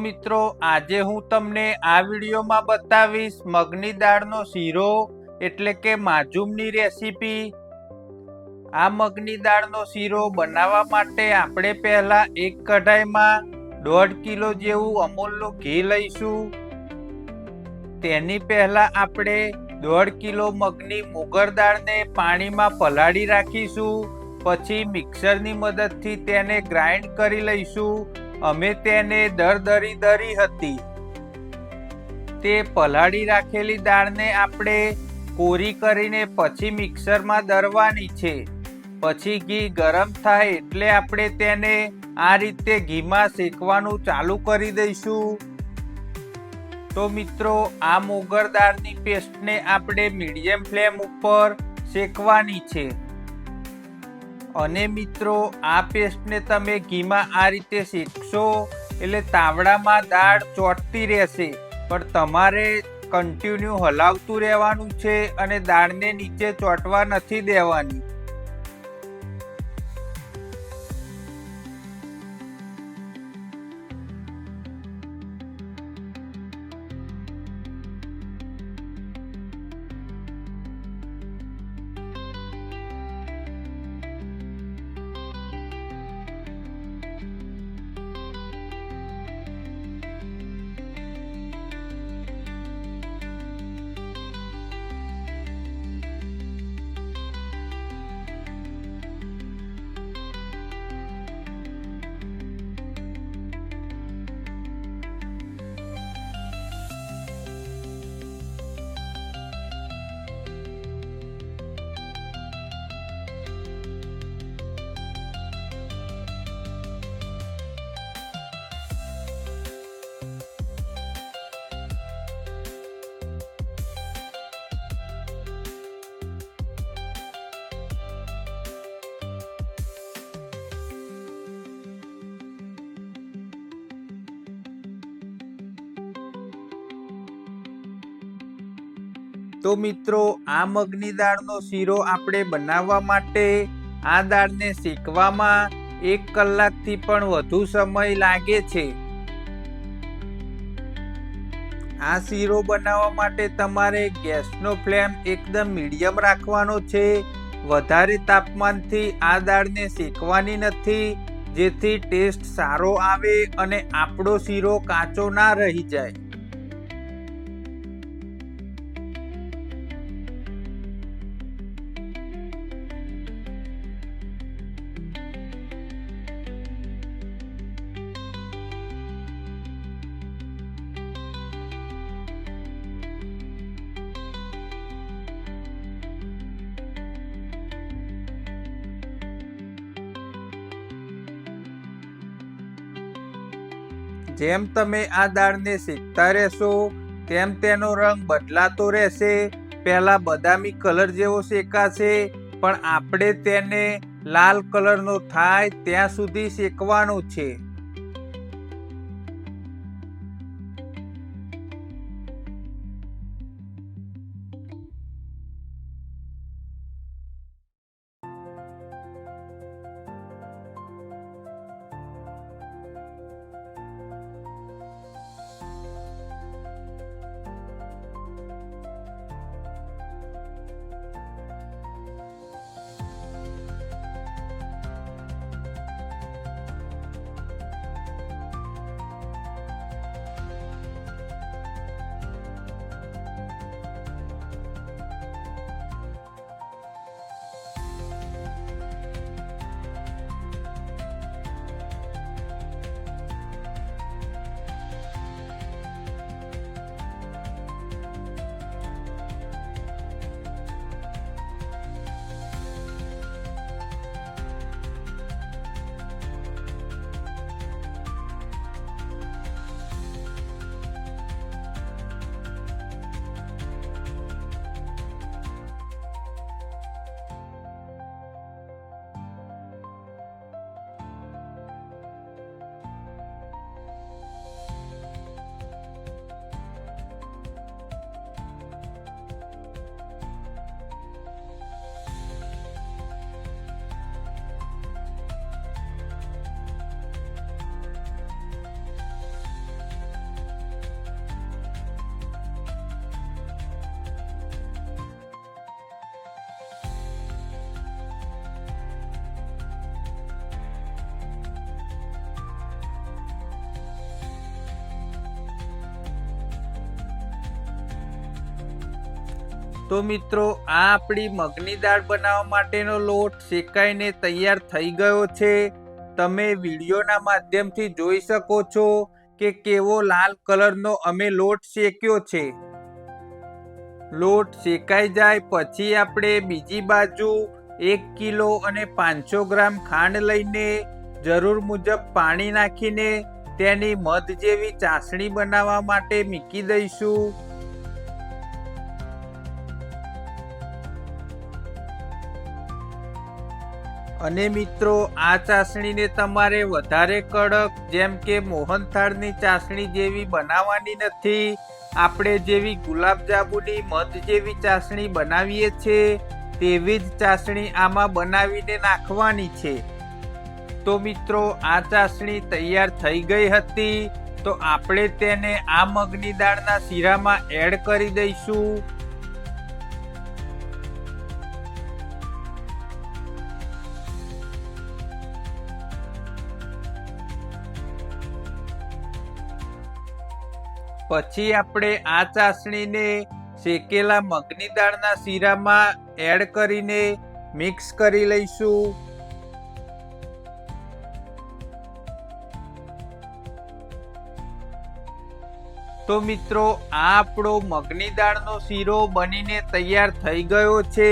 મિત્રો આજે હું તમને આ વિડીયોમાં બતાવીશ મગની દાળનો શીરો એટલે કે માજૂમની રેસીપી। આ મગની દાળનો શીરો બનાવવા માટે આપણે પહેલા એક કઢાઈમાં 1.5 કિલો જેવું અમૂલનું ઘી લઈશું। તેની પહેલા આપણે 1.5 કિલો મગની મોગર દાળને પાણીમાં પલાળી રાખીશું। પછી મિક્સરની મદદથી તેને ગ્રાઇન્ડ કરી લઈશું। અમે તેને દરદરી હતી। તે પલાળી રાખેલી દાળને આપણે કોરી કરીને પછી મિક્સરમાં દરવાની છે। પછી ઘી ગરમ થાય એટલે આપણે તેને આ રીતે ઘીમાં શેકવાનું ચાલુ કરી દઈશું। તો મિત્રો આ મોગર દાળની પેસ્ટને આપણે મીડિયમ ફ્લેમ ઉપર શેકવાની છે। અને મિત્રો આ પેસ્ટને તમે ઘીમાં આ રીતે શેકશો એટલે તાવડામાં દાળ ચોંટતી રહેશે, પણ તમારે કન્ટિન્યુ હલાવતું રહેવાનું છે અને દાળને નીચે ચોંટવા નથી દેવાની। તો મિત્રો આ મગની દાળનો શીરો આપણે બનાવવા માટે આ દાળને શેકવામાં 1 કલાકથી પણ વધુ સમય લાગે છે। આ શીરો બનાવવા માટે તમારે ગેસનો ફ્લેમ એકદમ મીડિયમ રાખવાનો છે। વધારે તાપમાનથી આ દાળને શેકવાની નથી, જેથી ટેસ્ટ સારો આવે અને આપણો શીરો કાચો ના રહી જાય। જેમ તમે આ દાળને શેકતા રહેશો તેમ તેનો રંગ બદલાતો રહેશે। પહેલા બદામી કલર જેવો શેકાશે, પણ આપણે તેને લાલ કલરનો થાય ત્યાં સુધી શેકવાનો છે। તો મિત્રો આ આપણી મગની દાળ બનાવવા માટેનો લોટ શેકાઈને તૈયાર થઈ ગયો છે. તમે વિડીયોના માધ્યમથી જોઈ શકો છો કે કેવો લાલ કલરનો અમે લોટ શેક્યો છે. લોટ શેકાઈ જાય પછી આપણે બીજી બાજુ 1 કિલો અને 500 ગ્રામ ખાંડ લઈને જરૂર મુજબ પાણી નાખીને તેની મધ જેવી ચાસણી બનાવવા માટે મૂકી દઈશું. અને મિત્રો આ ચાસણીને તમારે વધારે કડક જેમ કે મોહનથાળની ચાસણી જેવી બનાવવાની નથી. આપણે જેવી ગુલાબજાંબુની મધ જેવી ચાસણી બનાવીએ છીએ તેવી જ ચાસણી આમાં બનાવીને નાખવાની છે. તો મિત્રો આ ચાસણી તૈયાર થઈ ગઈ હતી. તો આપણે તેને આ મગની દાળના શીરામાં એડ કરી દઈશું. પછી આપણે આ ચાસણીને શેકેલા મગની દાળના શીરામાં એડ કરીને મિક્સ કરી લઈશું. તો મિત્રો આ આપણો મગની દાળનો શીરો બનીને તૈયાર થઈ ગયો છે.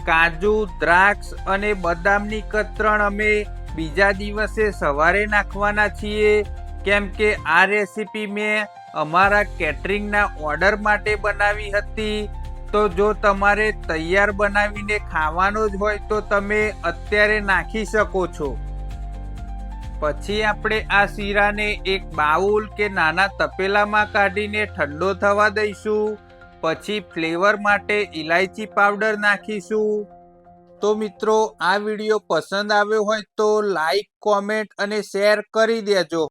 કાજુ, દ્રાક્ષ અને બદામની કતરણ અમે બીજા દિવસે સવારે નાખવાના છીએ, કેમ કે આ રેસીપી મેં અમારા કેટરિંગના ઓર્ડર માટે બનાવી હતી. તો જો તમારે તૈયાર બનાવીને ખાવાનો જ હોય તો તમે અત્યારે નાખી શકો છો. પછી આપણે આ શીરાને એક બાઉલ કે નાના તપેલામાં કાઢીને ઠંડો થવા દઈશું. પછી ફ્લેવર માટે ઇલાયચી પાવડર નાખીશું. તો મિત્રો આ વિડીયો પસંદ આવ્યો હોય તો લાઈક, કોમેન્ટ અને શેર કરી દેજો.